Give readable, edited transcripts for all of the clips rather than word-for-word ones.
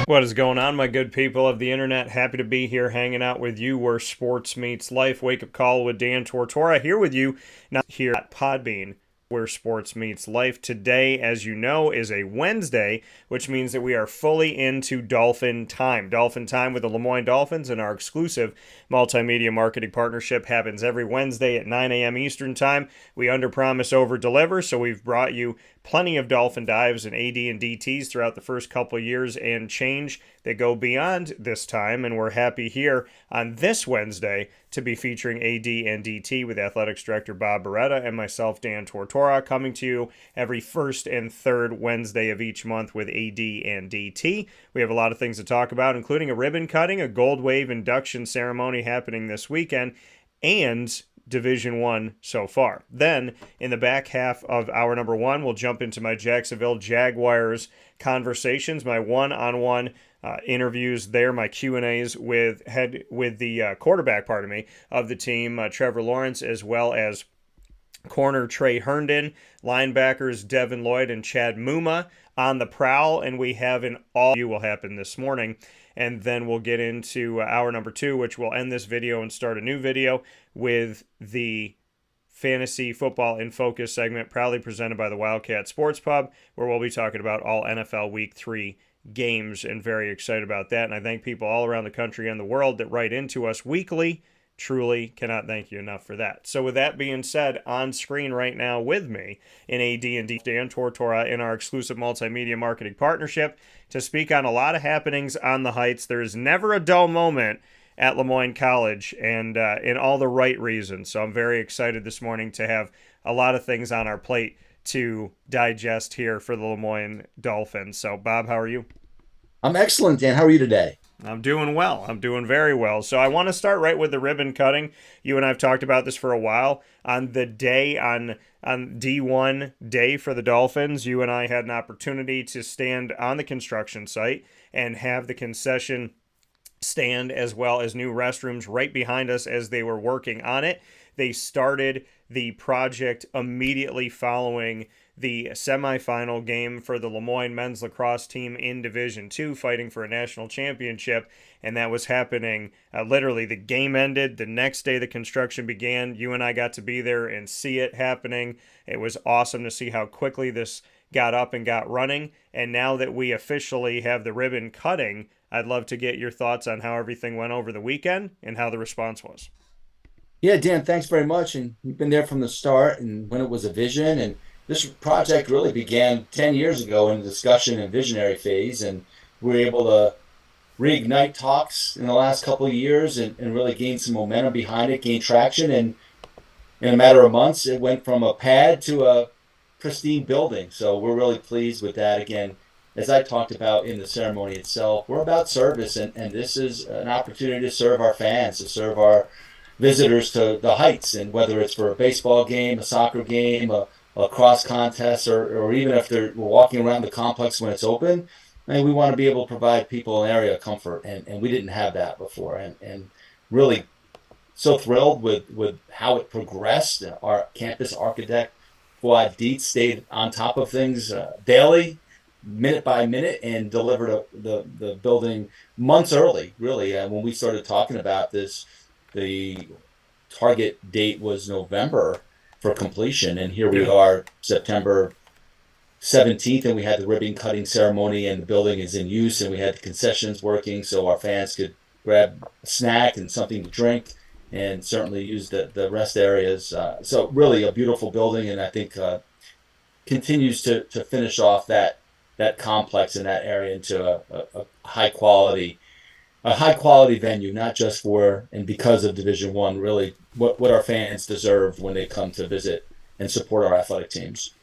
What is going on, my good people of the internet? Happy to be here hanging out with you where sports meets life. Wake up call with Dan Tortora here with you, not here at Podbean, where sports meets life. Today, as you know, is a Wednesday, which means that we are fully into Dolphin time. Dolphin time with the Moyne Dolphins, and our exclusive multimedia marketing partnership happens every Wednesday at 9 a.m. Eastern time. We underpromise, over-deliver, so we've brought you plenty of Dolphin dives and AD and DTs throughout the first couple of years and change that go beyond this time, and we're happy here on this Wednesday to be featuring AD and DT with Athletics Director Bob Beretta and myself, Dan Tortora, coming to you every first and third Wednesday of each month with AD and DT. We have a lot of things to talk about, including a ribbon cutting, a gold Wave Induction Ceremony happening this weekend, and Division One so far. Then, in the back half of hour number one, we'll jump into my Jacksonville Jaguars conversations, my one-on-one interviews there, my Q&As with the quarterback, of the team, Trevor Lawrence, as well as corner Trey Herndon, linebackers Devin Lloyd and Chad Muma on the Prowl, and we have an all-you will happen this morning. And then we'll get into hour number two, which will end this video and start a new video with the Fantasy Football in Focus segment, proudly presented by the Wildcat Sports Pub, where we'll be talking about all NFL Week 3 games, and very excited about that. And I thank people all around the country and the world that write into us weekly. Truly cannot thank you enough for that. So with that being said, on screen right now with me in AD&D, Dan Tortora, in our exclusive multimedia marketing partnership to speak on a lot of happenings on the Heights. There is never a dull moment at Moyne College, and in all the right reasons. So I'm very excited this morning to have a lot of things on our plate to digest here for the Moyne Dolphins. So Bob, how are you? I'm excellent, Dan. How are you today? I'm doing well. I'm doing very well. So I want to start right with the ribbon cutting. You and I have talked about this for a while. On the day, on D1 day for the Dolphins, you and I had an opportunity to stand on the construction site and have the concession stand as well as new restrooms right behind us as they were working on it. They started the project immediately following the semifinal game for the Moyne men's lacrosse team in Division II, fighting for a national championship, and that was happening literally. The game ended. The next day the construction began. You and I got to be there and see it happening. It was awesome to see how quickly this got up and got running, and now that we officially have the ribbon cutting, I'd love to get your thoughts on how everything went over the weekend and how the response was. Yeah, Dan, thanks very much. And you've been there from the start and when it was a vision. And this project really began 10 years ago in the discussion and visionary phase. And we were able to reignite talks in the last couple of years and really gain some momentum behind it, gain traction. And in a matter of months, it went from a pad to a pristine building. So we're really pleased with that. Again, as I talked about in the ceremony itself, we're about service, and this is an opportunity to serve our fans, to serve our visitors to the Heights, and whether it's for a baseball game, a soccer game, a cross contest, or even if they're walking around the complex when it's open, and we want to be able to provide people an area of comfort, and we didn't have that before, and really so thrilled with how it progressed. Our campus architect, Fuad Dietz, stayed on top of things daily, minute by minute, and delivered the building months early, really. When we started talking about this, the target date was November for completion, and here we are, September 17th, and we had the ribbon cutting ceremony, and the building is in use, and we had the concessions working so our fans could grab a snack and something to drink, and certainly use the rest areas. So really a beautiful building, and I think continues to finish off that complex in that area into a high quality venue, not just for and because of Division One. Really, what our fans deserve when they come to visit and support our athletic teams.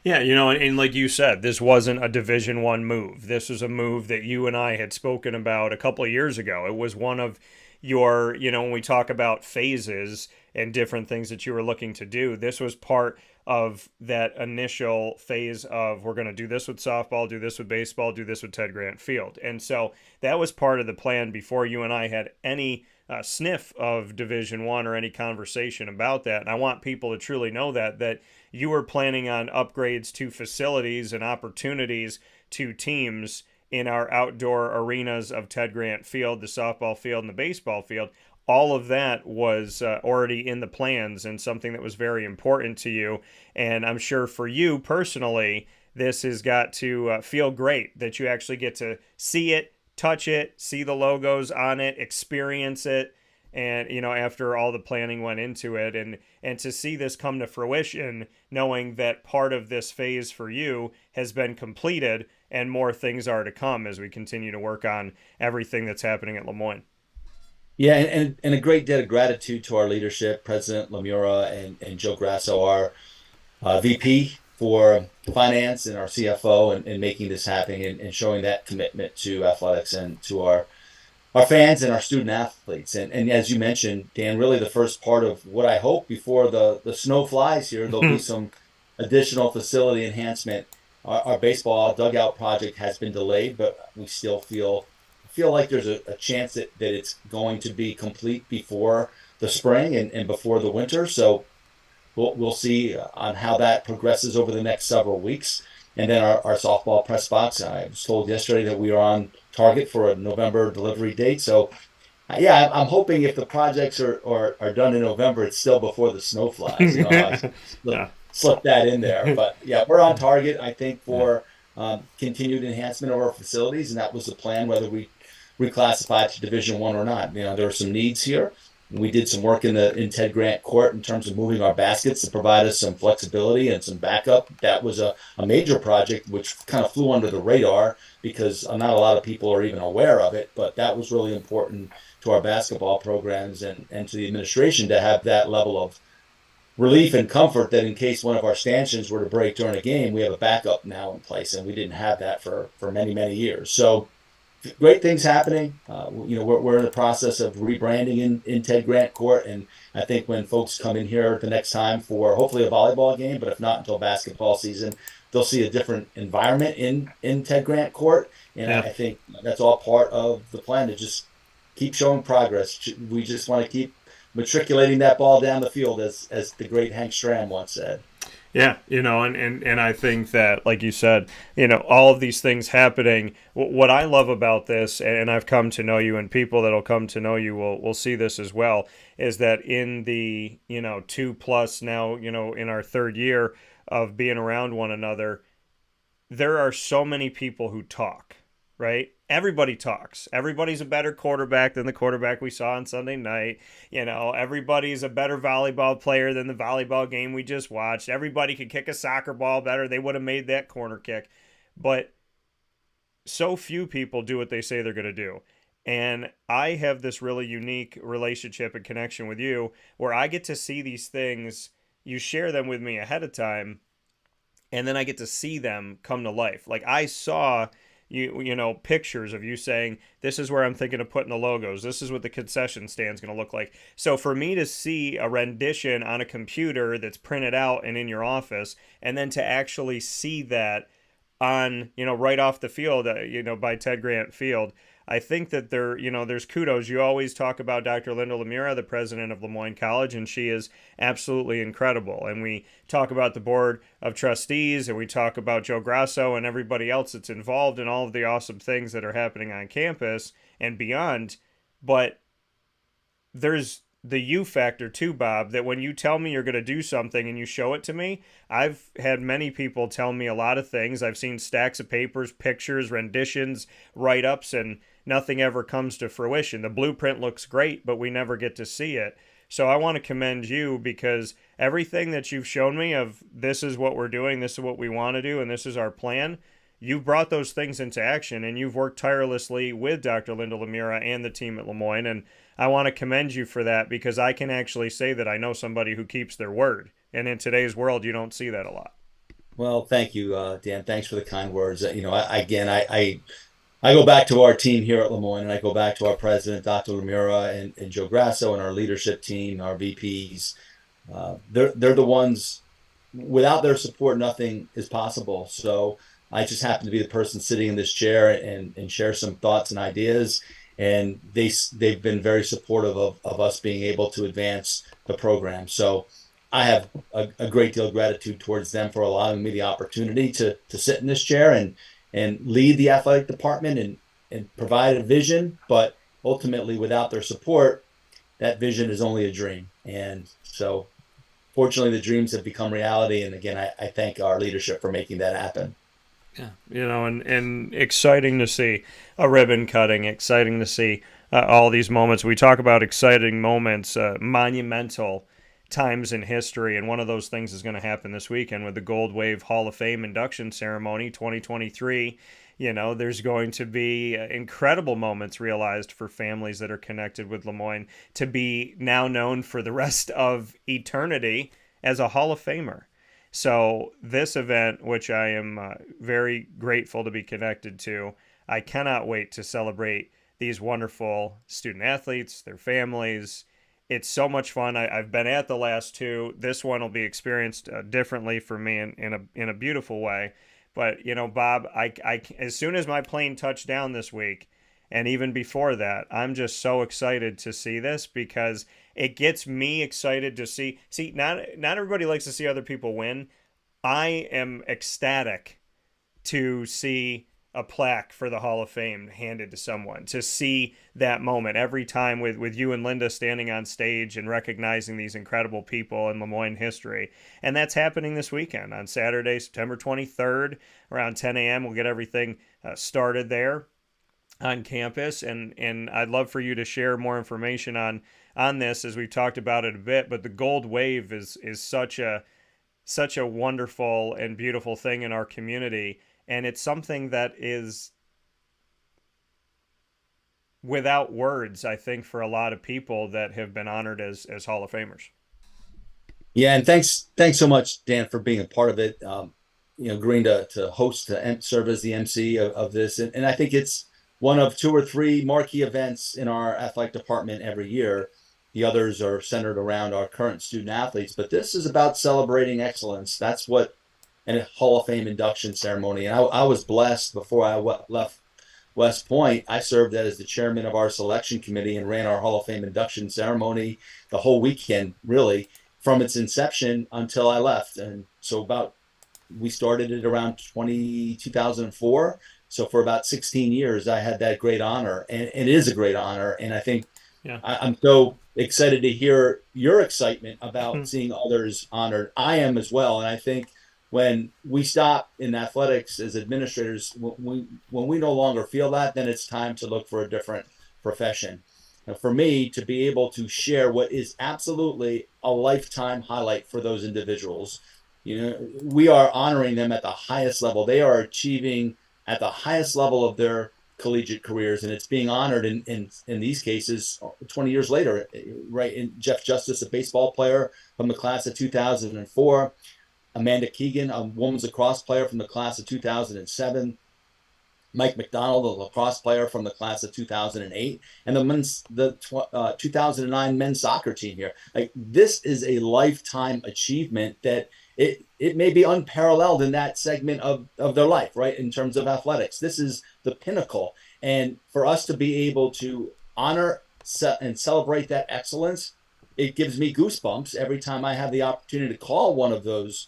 Yeah, and like you said, this wasn't a Division One move. This was a move that you and I had spoken about a couple of years ago. It was one of your, when we talk about phases and different things that you were looking to do, this was part of that initial phase of, we're going to do this with softball, do this with baseball, do this with Ted Grant Field. And so that was part of the plan before you and I had any sniff of Division One or any conversation about that. And I want people to truly know that you were planning on upgrades to facilities and opportunities to teams in our outdoor arenas of Ted Grant Field, the softball field, and the baseball field. All of that was already in the plans and something that was very important to you. And I'm sure for you personally, this has got to feel great that you actually get to see it, touch it, see the logos on it, experience it. And, after all the planning went into it, and to see this come to fruition, knowing that part of this phase for you has been completed and more things are to come as we continue to work on everything that's happening at Lemoyne. Yeah, and a great debt of gratitude to our leadership, President Lemura and Joe Grasso, our VP for finance, and our CFO, and making this happen, and showing that commitment to athletics and to our fans and our student athletes. And as you mentioned, Dan, really the first part of what I hope before the snow flies here, there'll be some additional facility enhancement. Our baseball dugout project has been delayed, but we still feel like there's a chance that it's going to be complete before the spring and before the winter. So we'll see on how that progresses over the next several weeks. And then our softball press box, I was told yesterday that we are on target for a November delivery date. So yeah, I'm hoping if the projects are done in November, it's still before the snow flies. I slip that in there. But yeah, we're on target, I think, for continued enhancement of our facilities. And that was the plan, whether we reclassified to Division I or not. There are some needs here. We did some work in Ted Grant Court in terms of moving our baskets to provide us some flexibility and some backup. That was a major project which kind of flew under the radar because not a lot of people are even aware of it, but that was really important to our basketball programs and to the administration to have that level of relief and comfort that in case one of our stanchions were to break during a game, we have a backup now in place, and we didn't have that for many, many years. So great things happening. We're in the process of rebranding in Ted Grant Court, and I think when folks come in here the next time for hopefully a volleyball game, but if not until basketball season, they'll see a different environment in Ted Grant Court, and I think that's all part of the plan to just keep showing progress. We just want to keep matriculating that ball down the field, as the great Hank Stram once said. Yeah, and I think that, like you said, all of these things happening, what I love about this, and I've come to know you, and people that'll come to know you will see this as well, is that in the, 2+ now, in our third year of being around one another, there are so many people who talk, right? Everybody talks. Everybody's a better quarterback than the quarterback we saw on Sunday night. Everybody's a better volleyball player than the volleyball game we just watched. Everybody could kick a soccer ball better. They would have made that corner kick. But so few people do what they say they're going to do. And I have this really unique relationship and connection with you where I get to see these things. You share them with me ahead of time, and then I get to see them come to life. Like I saw pictures of you saying, this is where I'm thinking of putting the logos. This is what the concession stand's going to look like. So for me to see a rendition on a computer that's printed out and in your office, and then to actually see that on, right off the field, by Ted Grant Field, I think that there's kudos. You always talk about Dr. Linda Lemura, the president of Lemoyne College, and she is absolutely incredible. And we talk about the board of trustees, and we talk about Joe Grasso and everybody else that's involved in all of the awesome things that are happening on campus and beyond. But there's the you factor too, Bob, that when you tell me you're going to do something and you show it to me, I've had many people tell me a lot of things. I've seen stacks of papers, pictures, renditions, write-ups, and nothing ever comes to fruition. The blueprint looks great, but we never get to see it. So I want to commend you because everything that you've shown me of this is what we're doing, this is what we want to do, and this is our plan, you've brought those things into action, and you've worked tirelessly with Dr. Linda Lemura and the team at Lemoyne, and I want to commend you for that because I can actually say that I know somebody who keeps their word. And in today's world, you don't see that a lot. Well, thank you, Dan. Thanks for the kind words. I go back to our team here at Lemoyne, and I go back to our president, Dr. Lemura, and Joe Grasso, and our leadership team, our VPs. They're the ones, without their support, nothing is possible. So I just happen to be the person sitting in this chair and share some thoughts and ideas. And they've been very supportive of us being able to advance the program. So I have a great deal of gratitude towards them for allowing me the opportunity to sit in this chair and lead the athletic department and provide a vision. But ultimately, without their support, that vision is only a dream. And so fortunately, the dreams have become reality. And again, I thank our leadership for making that happen. Yeah, and exciting to see a ribbon cutting, exciting to see all these moments. We talk about exciting moments, monumental times in history, and one of those things is going to happen this weekend with the Gold Wave Hall of Fame Induction Ceremony 2023. There's going to be incredible moments realized for families that are connected with Lemoyne to be now known for the rest of eternity as a Hall of Famer. So this event, which I am very grateful to be connected to, I cannot wait to celebrate these wonderful student athletes, their families. It's so much fun. I've been at the last two. This one will be experienced differently for me in a beautiful way. But Bob, I as soon as my plane touched down this week, and even before that, I'm just so excited to see this because it gets me excited to see. Not everybody likes to see other people win. I am ecstatic to see a plaque for the Hall of Fame handed to someone, to see that moment every time with you and Linda standing on stage and recognizing these incredible people in Lemoyne history. And that's happening this weekend on Saturday, September 23rd, around 10 a.m. We'll get everything started there on campus, and I'd love for you to share more information on this, as we've talked about it a bit. But the Gold Wave is such a wonderful and beautiful thing in our community, and it's something that is without words, I think, for a lot of people that have been honored as Hall of Famers. Yeah, and thanks so much, Dan, for being a part of it. Agreeing to host, to serve as the MC of this, and I think it's one of two or three marquee events in our athletic department every year. The others are centered around our current student athletes, but this is about celebrating excellence. That's what a Hall of Fame induction ceremony. And I was blessed before I left West Point. I served as the chairman of our selection committee and ran our Hall of Fame induction ceremony the whole weekend, really, from its inception until I left. And so we started it around 2004. So for about 16 years, I had that great honor, and it is a great honor. And I think I'm so excited to hear your excitement about seeing others honored. I am as well. And I think when we stop in athletics as administrators, when we no longer feel that, then it's time to look for a different profession. Now, for me to be able to share what is absolutely a lifetime highlight for those individuals, we are honoring them at the highest level. They are achieving at the highest level of their collegiate careers, and it's being honored in these cases 20 years later, right? In Jeff Justice, a baseball player from the class of 2004, Amanda Keegan, a women's lacrosse player from the class of 2007, Mike McDonald, a lacrosse player from the class of 2008, and the 2009 men's soccer team here. Like, this is a lifetime achievement that it may be unparalleled in that segment of their life, right? In terms of athletics, this is the pinnacle. And for us to be able to honor and celebrate that excellence, it gives me goosebumps every time I have the opportunity to call one of those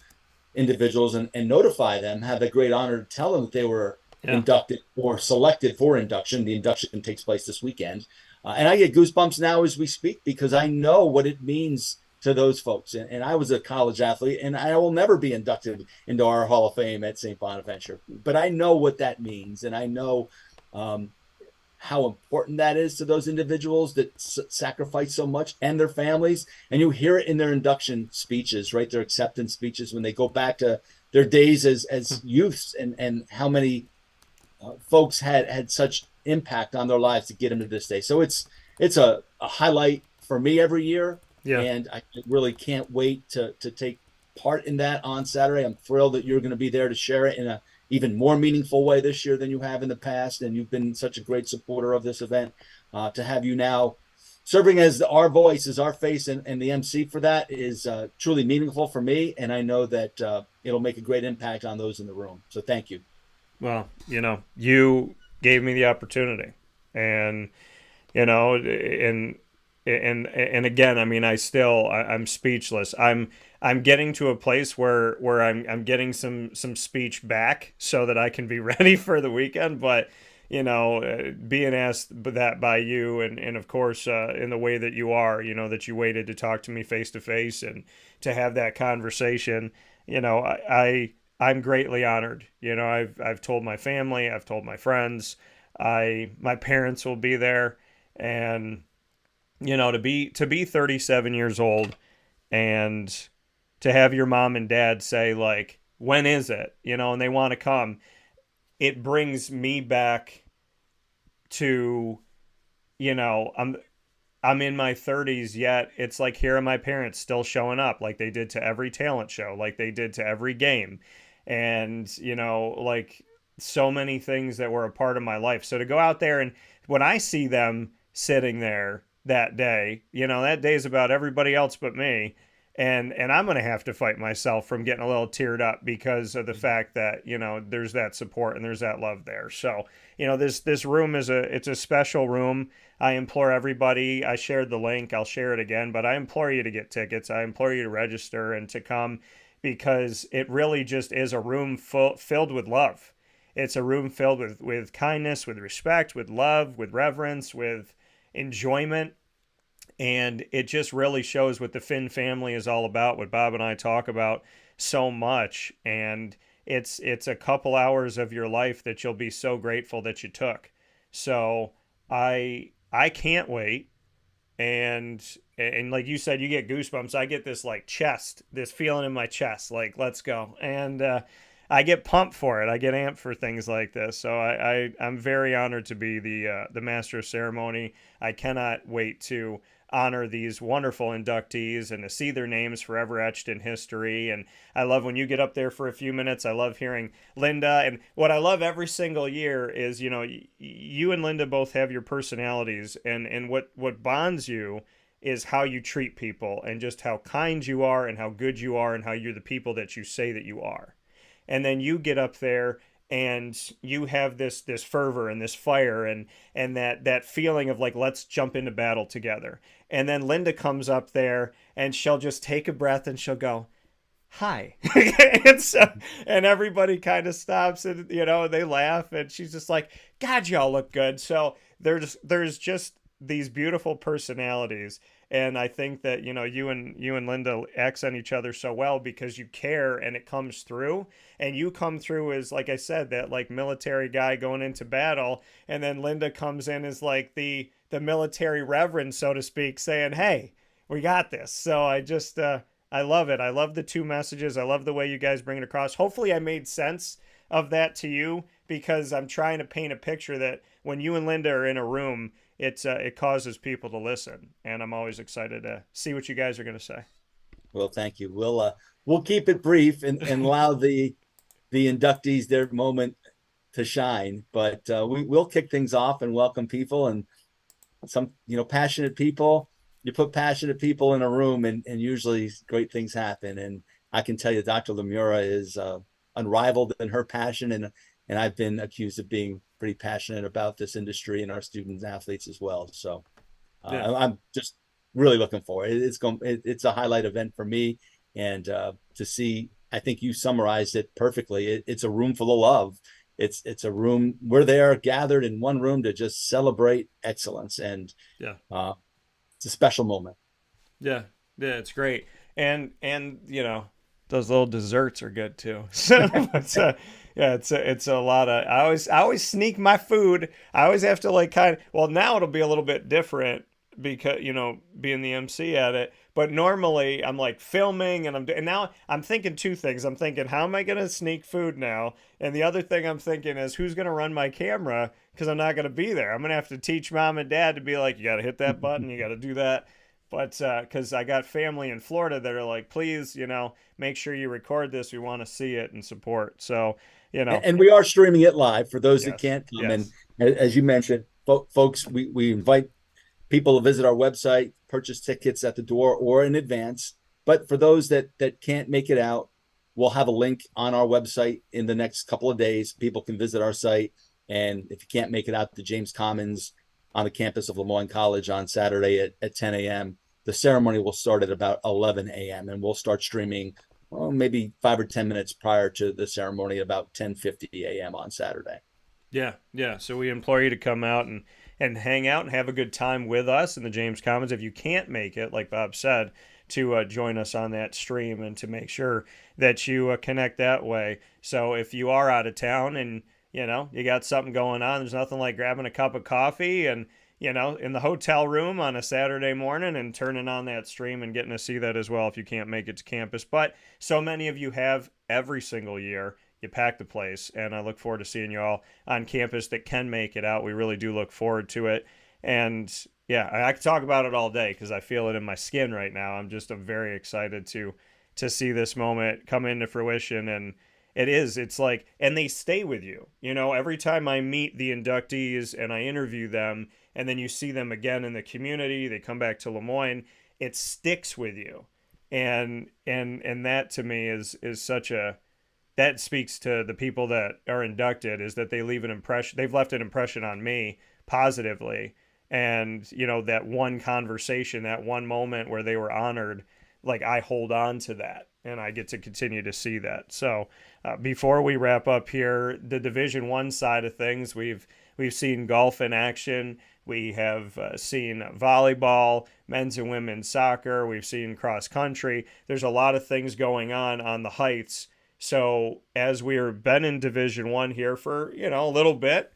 individuals and notify them, have the great honor to tell them that they were inducted or selected for induction. The induction takes place this weekend. And I get goosebumps now as we speak, because I know what it means to those folks. And I was a college athlete, and I will never be inducted into our Hall of Fame at St. Bonaventure. But I know what that means, and I know how important that is to those individuals that sacrifice so much, and their families. And you hear it in their induction speeches, right? Their acceptance speeches, when they go back to their days as youths, and how many folks had such impact on their lives to get them to this day. So it's a highlight for me every year. Yeah. And I really can't wait to take part in that on Saturday. I'm thrilled that you're going to be there to share it in a even more meaningful way this year than you have in the past. And you've been such a great supporter of this event. To have you now serving as our voice, as our face, and the MC for that is truly meaningful for me. And I know that it'll make a great impact on those in the room. So thank you. Well, you gave me the opportunity, and and again, I mean, I'm speechless. I'm getting to a place where I'm getting some speech back so that I can be ready for the weekend. But being asked that by you, and of course, in the way that you are, that you waited to talk to me face to face and to have that conversation, I'm greatly honored. I've told my family, I've told my friends, my parents will be there, and to be 37 years old and to have your mom and dad say, like, when is it, and they want to come, it brings me back to, I'm in my 30s, yet it's like, here are my parents still showing up like they did to every talent show, like they did to every game, and like so many things that were a part of my life. So to go out there, and when I see them sitting there that day, that day is about everybody else but me. And I'm going to have to fight myself from getting a little teared up because of the fact that, there's that support and there's that love there. So, this room it's a special room. I implore everybody, I shared the link, I'll share it again, but I implore you to get tickets. I implore you to register and to come, because it really just is a room filled with love. It's a room filled with kindness, with respect, with love, with reverence, with enjoyment. And it just really shows what the Finn family is all about, what Bob and I talk about so much. And it's a couple hours of your life that you'll be so grateful that you took. So I can't wait. And like you said, you get goosebumps. I get this like this feeling in my chest, like, let's go. And I get pumped for it. I get amped for things like this. So I'm very honored to be the master of ceremony. I cannot wait to honor these wonderful inductees and to see their names forever etched in history. And I love when you get up there for a few minutes. I love hearing Linda. And what I love every single year is, you and Linda both have your personalities, and what bonds you is how you treat people and just how kind you are and how good you are and how you're the people that you say that you are. And then you get up there and you have this fervor and this fire and that feeling of like, let's jump into battle together. And then Linda comes up there and she'll just take a breath and she'll go, hi. And everybody kind of stops and they laugh, and she's just like, God, y'all look good. So there's just these beautiful personalities. And I think that, you and Linda accent each other so well because you care and it comes through. And you come through as, like I said, that like military guy going into battle. And then Linda comes in as like the military reverend, so to speak, saying, hey, we got this. So I love it. I love the two messages. I love the way you guys bring it across. Hopefully I made sense of that to you, because I'm trying to paint a picture that when you and Linda are in a room, it causes people to listen, and I'm always excited to see what you guys are going to say. Well, thank you. We'll keep it brief and allow the inductees their moment to shine, but we'll kick things off and welcome people, and some passionate people. You put passionate people in a room, and usually great things happen. And I can tell you, Dr. Lemura is unrivaled in her passion, and I've been accused of being pretty passionate about this industry and our students and athletes as well. So yeah. I'm just really looking forward. It's a highlight event for me, and to see, I think you summarized it perfectly. It's a room full of love. It's a room, we're there gathered in one room to just celebrate excellence, and yeah, it's a special moment. Yeah, it's great, and those little desserts are good too. So it's a lot of. I always sneak my food. I always have to like well, now it'll be a little bit different because being the MC at it. But normally I'm like filming, and now I'm thinking two things. I'm thinking, how am I gonna sneak food now? And the other thing I'm thinking is, who's gonna run my camera, because I'm not gonna be there. I'm gonna have to teach mom and dad to be like, you gotta hit that button, you gotta do that. But because I got family in Florida that are like, please, make sure you record this. We want to see it and support. So, And we are streaming it live for those that can't come. Yes. And as you mentioned, folks, we invite people to visit our website, purchase tickets at the door or in advance. But for those that can't make it out, we'll have a link on our website in the next couple of days. People can visit our site. And if you can't make it out to James Commons on the campus of Moyne College on Saturday at 10 a.m. The ceremony will start at about 11 a.m. and we'll start streaming maybe 5 or 10 minutes prior to the ceremony, about 10:50 a.m. on Saturday. Yeah, yeah. So we implore you to come out and hang out and have a good time with us in the James Commons. If you can't make it, like Bob said, to join us on that stream and to make sure that you connect that way. So if you are out of town and you got something going on, there's nothing like grabbing a cup of coffee and in the hotel room on a Saturday morning and turning on that stream and getting to see that as well if you can't make it to campus. But so many of you have every single year. You pack the place, and I look forward to seeing you all on campus that can make it out. We really do look forward to it. And yeah, I could talk about it all day because I feel it in my skin right now. I'm very excited to see this moment come into fruition. And it's like, and they stay with you. Every time I meet the inductees and I interview them, and then you see them again in the community, they come back to Lemoyne, it sticks with you. And that to me is such a, that speaks to the people that are inducted, is that they leave an impression. They've left an impression on me positively. And, that one conversation, that one moment where they were honored, like I hold on to that and I get to continue to see that. So before we wrap up here, the Division I side of things, we've seen golf in action. We have seen volleyball, men's and women's soccer. We've seen cross country. There's a lot of things going on the Heights. So as we've been in Division I here for, a little bit,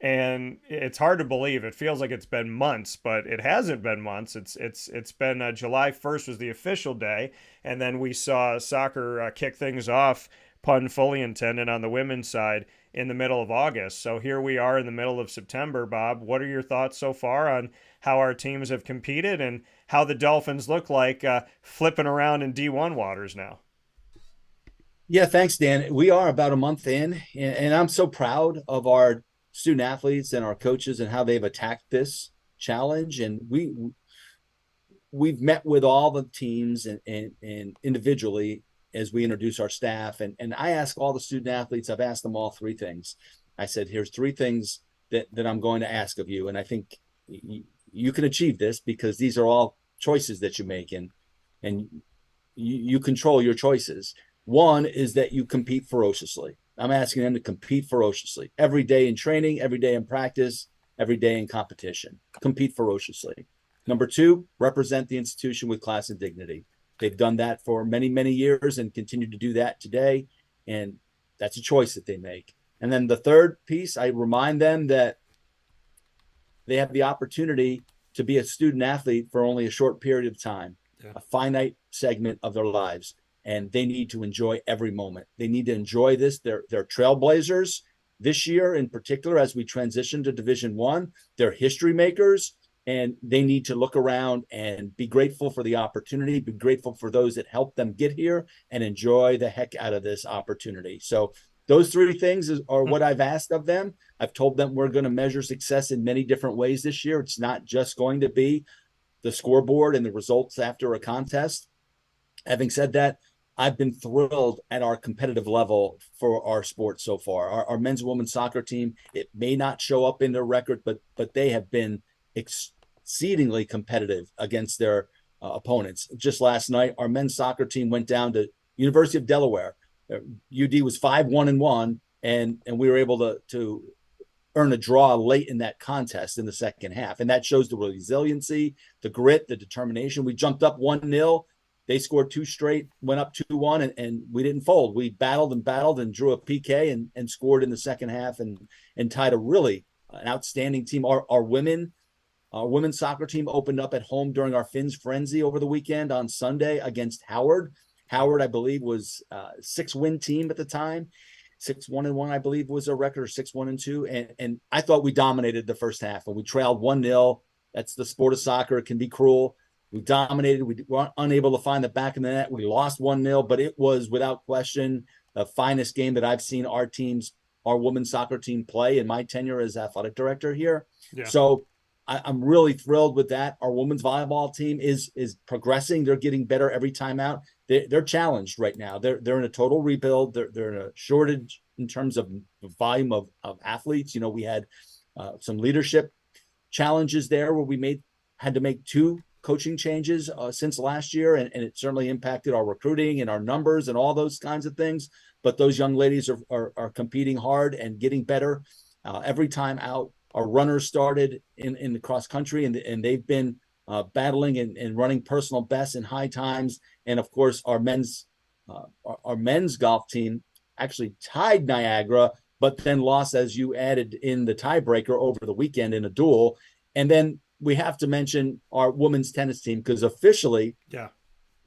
and it's hard to believe. It feels like it's been months, but it hasn't been months. It's been July 1st was the official day, and then we saw soccer kick things off, pun fully intended, on the women's side in the middle of August. So here we are in the middle of September. Bob, what are your thoughts so far on how our teams have competed and how the Dolphins look like flipping around in D1 waters now? Yeah, thanks, Dan. We are about a month in, and I'm so proud of our student athletes and our coaches and how they've attacked this challenge. And we've met with all the teams and individually as we introduce our staff. And I ask all the student athletes, I've asked them all three things. I said, here's three things that I'm going to ask of you. And I think you can achieve this because these are all choices that you make, and you control your choices. One is that you compete ferociously. I'm asking them to compete ferociously every day in training, every day in practice, every day in competition. Compete ferociously. Number two, represent the institution with class and dignity. They've done that for many, many years and continue to do that today. And that's a choice that they make. And then the third piece, I remind them that they have the opportunity to be a student athlete for only a short period of time, a finite segment of their lives. And they need to enjoy every moment. They need to enjoy this. They're trailblazers this year in particular as we transition to Division I. They're history makers, and they need to look around and be grateful for the opportunity, be grateful for those that helped them get here, and enjoy the heck out of this opportunity. So those three things are what I've asked of them. I've told them we're going to measure success in many different ways this year. It's not just going to be the scoreboard and the results after a contest. Having said that, I've been thrilled at our competitive level for our sport so far. Our men's and women's soccer team, it may not show up in their record, but they have been exceedingly competitive against their opponents. Just last night, our men's soccer team went down to University of Delaware. UD was 5-1-1, and we were able to earn a draw late in that contest in the second half. And that shows the resiliency, the grit, the determination. We jumped up 1-0. They scored two straight, went up 2-1, and we didn't fold. We battled and drew a PK and scored in the second half and tied an outstanding team. Our women's soccer team opened up at home during our Fins Frenzy over the weekend on Sunday against Howard. Howard, I believe, was a 6-win team at the time. 6-1-1, I believe, was a record, or 6-1-2. And I thought we dominated the first half, and we trailed 1-0. That's the sport of soccer. It can be cruel. We dominated. We were unable to find the back of the net. We lost 1-0, but it was without question the finest game that I've seen our women's soccer team play in my tenure as athletic director here. Yeah. So I'm really thrilled with that. Our women's volleyball team is progressing. They're getting better every time out. They're challenged right now. They're in a total rebuild. They're in a shortage in terms of volume of athletes. We had some leadership challenges there where we had to make two coaching changes since last year, and it certainly impacted our recruiting and our numbers and all those kinds of things. But those young ladies are competing hard and getting better every time out. Our runners started in the cross country, and they've been battling and running personal bests in high times. And of course, our men's golf team actually tied Niagara, but then lost, as you added, in the tiebreaker over the weekend in a duel. And then we have to mention our women's tennis team, because officially,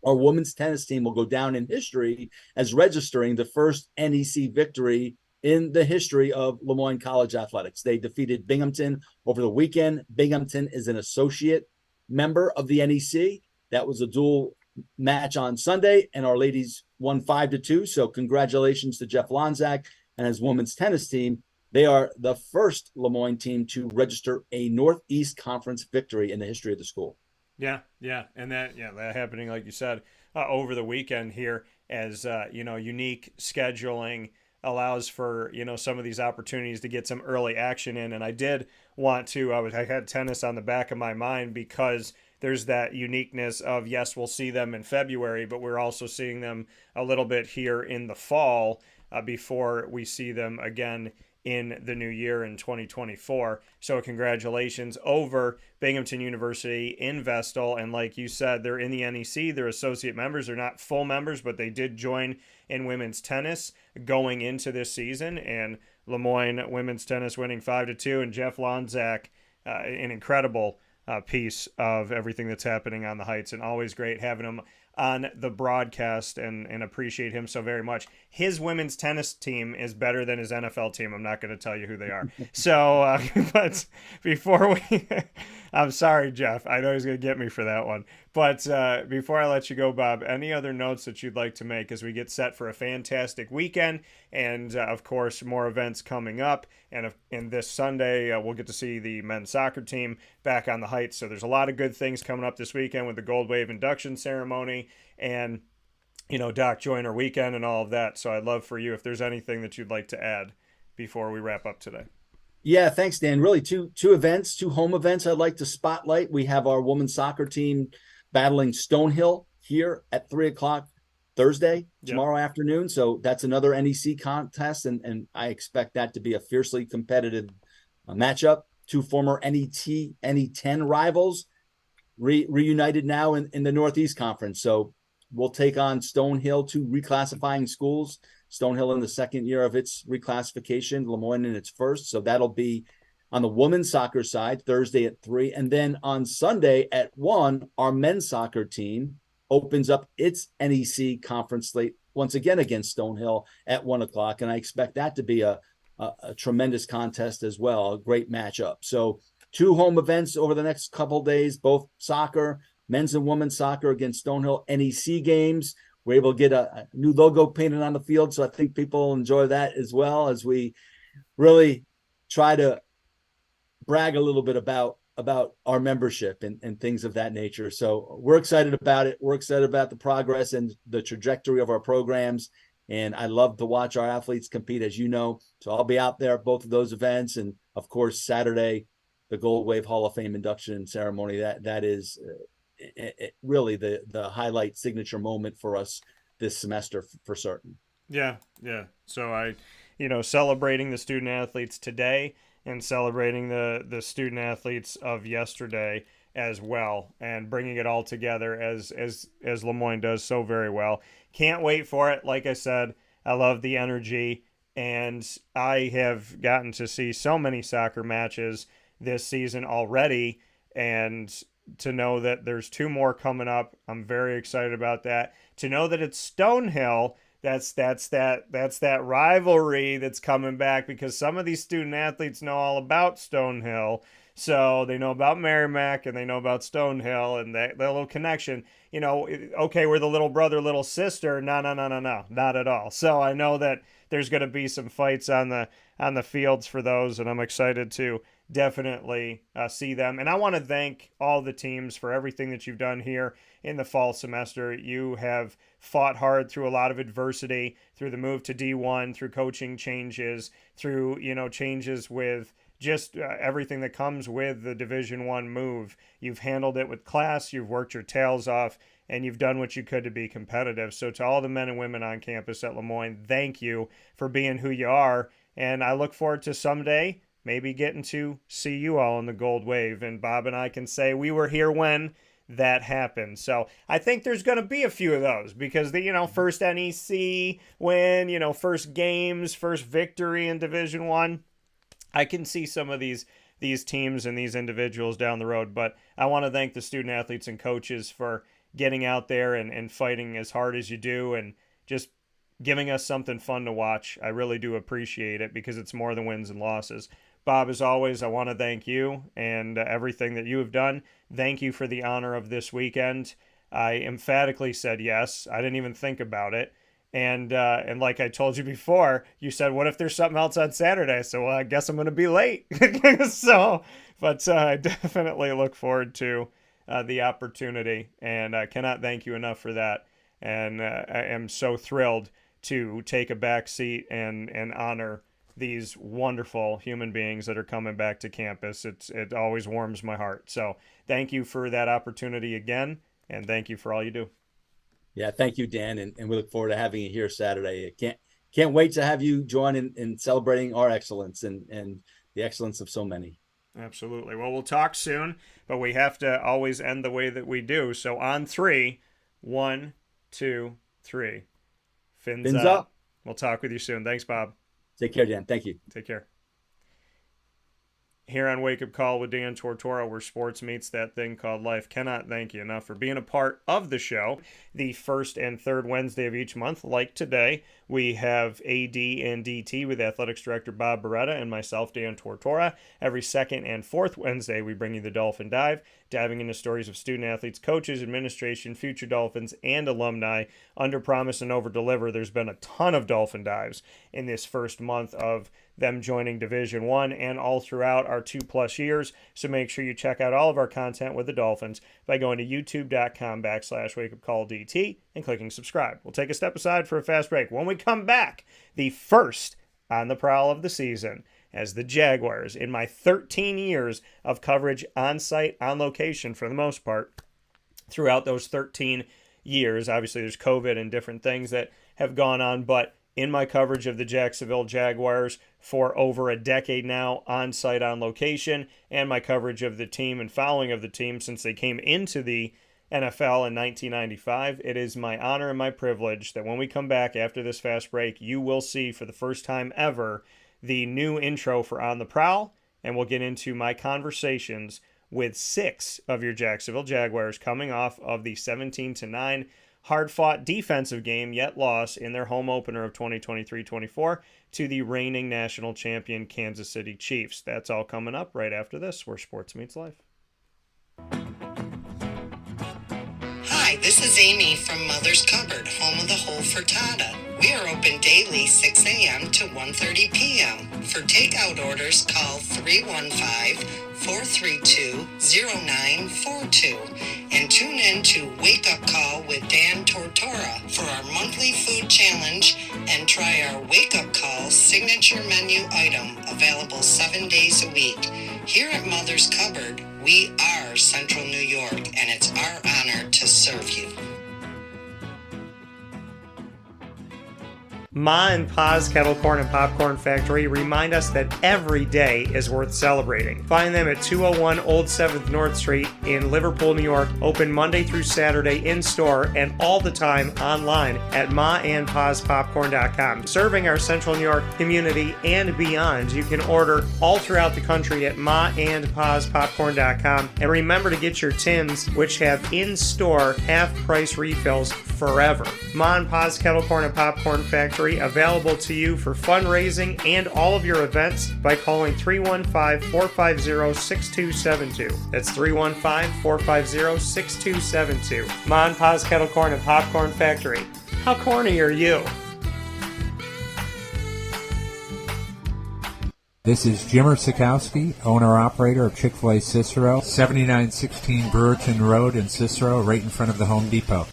our women's tennis team will go down in history as registering the first NEC victory in the history of Moyne College athletics. They defeated Binghamton over the weekend. Binghamton is an associate member of the NEC. That was a dual match on Sunday, and our ladies won 5-2. So congratulations to Jeff Lonzak and his women's tennis team. They are the first Moyne team to register a Northeast Conference victory in the history of the school. Yeah, and that happening, like you said, over the weekend here, as unique scheduling allows for some of these opportunities to get some early action in. And I did want to, I had tennis on the back of my mind, because there's that uniqueness of, yes, we'll see them in February, but we're also seeing them a little bit here in the fall before we see them again in the new year in 2024. So congratulations over Binghamton University in Vestal. And like you said, they're in the NEC. They're associate members. They're not full members, but they did join in women's tennis going into this season. And Moyne women's tennis winning 5-2. And Jeff Lonzak, an incredible piece of everything that's happening on the Heights. And always great having him on the broadcast, and appreciate him so very much. His women's tennis team is better than his NFL team. I'm not going to tell you who they are. So, but before we, I'm sorry, Jeff. I know he's going to get me for that one. But before I let you go, Bob, any other notes that you'd like to make as we get set for a fantastic weekend? And of course, more events coming up. And this Sunday, we'll get to see the men's soccer team back on the Heights. So there's a lot of good things coming up this weekend with the Gold Wave Induction Ceremony and, Doc Joyner weekend and all of that. So I'd love for you, if there's anything that you'd like to add before we wrap up today. Yeah, thanks, Dan. Really, two events, two home events I'd like to spotlight. We have our women's soccer team battling Stonehill here at 3:00 Thursday, tomorrow afternoon. So that's another NEC contest, and I expect that to be a fiercely competitive matchup. Two former NE10 rivals reunited now in the Northeast Conference. So we'll take on Stonehill, two reclassifying schools. Stonehill in the second year of its reclassification, Moyne in its first. So that'll be on the women's soccer side, Thursday at 3. And then on Sunday at 1, our men's soccer team opens up its NEC conference slate once again against Stonehill at 1:00. And I expect that to be a tremendous contest as well, a great matchup. So two home events over the next couple of days, both soccer, men's and women's soccer against Stonehill, NEC games. We're able to get a new logo painted on the field. So I think people will enjoy that as well, as we really try to brag a little bit about our membership and things of that nature. So we're excited about it. We're excited about the progress and the trajectory of our programs. And I love to watch our athletes compete, as you know. So I'll be out there at both of those events. And of course, Saturday, the Gold Wave Hall of Fame induction ceremony. That is really the highlight signature moment for us this semester for certain. Yeah. So celebrating the student athletes today and celebrating the student athletes of yesterday as well, and bringing it all together as Moyne does so very well. Can't wait for it. Like I said, I love the energy, and I have gotten to see so many soccer matches this season already, and to know that there's two more coming up, I'm very excited about that. To know that it's Stonehill, that's that rivalry that's coming back, because some of these student athletes know all about Stonehill. So they know about Merrimack and they know about Stonehill, and that little connection, okay, we're the little brother, little sister. No, not at all. So I know that there's going to be some fights on the fields for those, and I'm excited to definitely see them. And I want to thank all the teams for everything that you've done here in the fall semester. You have fought hard through a lot of adversity, through the move to D1, through coaching changes, through, changes with just everything that comes with the Division I move. You've handled it with class, you've worked your tails off, and you've done what you could to be competitive. So to all the men and women on campus at Moyne, thank you for being who you are. And I look forward to someday maybe getting to see you all in the Gold Wave. And Bob and I can say we were here when that happened. So I think there's going to be a few of those because the, first NEC win, first games, first victory in Division I can see some of these teams and these individuals down the road. But I want to thank the student athletes and coaches for getting out there and fighting as hard as you do and just giving us something fun to watch. I really do appreciate it because it's more than wins and losses. Bob, as always, I want to thank you and everything that you have done. Thank you for the honor of this weekend. I emphatically said yes. I didn't even think about it. And like I told you before, you said, what if there's something else on Saturday? So I guess I'm going to be late. But I definitely look forward to the opportunity. And I cannot thank you enough for that. And I am so thrilled to take a back seat and honor these wonderful human beings that are coming back to campus. It always warms my heart. So thank you for that opportunity again, and thank you for all you do. Yeah, thank you, Dan, and we look forward to having you here Saturday. Can't wait to have you join in celebrating our excellence and the excellence of so many. Absolutely. Well, we'll talk soon, but we have to always end the way that we do. So on 3, 1, 2, 3. Fins up. We'll talk with you soon. Thanks, Bob. Take care, Dan. Thank you. Take care. Here on Wake Up Call with Dan Tortora, where sports meets that thing called life. Cannot thank you enough for being a part of the show. The first and third Wednesday of each month, like today, we have AD and DT with Athletics Director Bob Beretta and myself, Dan Tortora. Every second and fourth Wednesday, we bring you the Dolphin Dive, diving into stories of student athletes, coaches, administration, future Dolphins, and alumni. Under promise and over deliver. There's been a ton of Dolphin Dives in this first month of them joining Division I and all throughout our 2+ years. So make sure you check out all of our content with the Dolphins by going to youtube.com/wakeupcalldt and clicking subscribe. We'll take a step aside for a fast break. When we come back, the first on the Prowl of the season as the Jaguars, in my 13 years of coverage on site, on location for the most part, throughout those 13 years, obviously there's COVID and different things that have gone on, but in my coverage of the Jacksonville Jaguars for over a decade now, on site, on location, and my coverage of the team and following of the team since they came into the NFL in 1995, it is my honor and my privilege that when we come back after this fast break, you will see for the first time ever the new intro for On the Prowl, and we'll get into my conversations with 6 of your Jacksonville Jaguars coming off of the 17-9 hard-fought defensive game, yet loss in their home opener of 2023-24 to the reigning national champion Kansas City Chiefs. That's all coming up right after this, where sports meets life. Hi, this is Amy from Mother's Cupboard, home of the Whole Frittata. We are open daily 6 a.m. to 1:30 p.m. For takeout orders, call 315-432-0942 and tune in to Wake Up Call with Dan Tortora for our monthly food challenge and try our Wake Up Call signature menu item available 7 days a week. Here at Mother's Cupboard, we are Central New York, and it's our honor to serve you. Ma and Pa's Kettle Corn and Popcorn Factory remind us that every day is worth celebrating. Find them at 201 Old 7th North Street in Liverpool, New York. Open Monday through Saturday in-store and all the time online at maandpaspopcorn.com. Serving our Central New York community and beyond, you can order all throughout the country at maandpaspopcorn.com. And remember to get your tins, which have in-store half-price refills forever. Ma and Pa's Kettle Corn and Popcorn Factory, available to you for fundraising and all of your events by calling 315-450-6272. That's 315-450-6272. Ma and Pa's Kettle Corn and Popcorn Factory. How corny are you? This is Jimmer Sikowski, owner-operator of Chick-fil-A Cicero, 7916 Brewerton Road in Cicero, right in front of the Home Depot.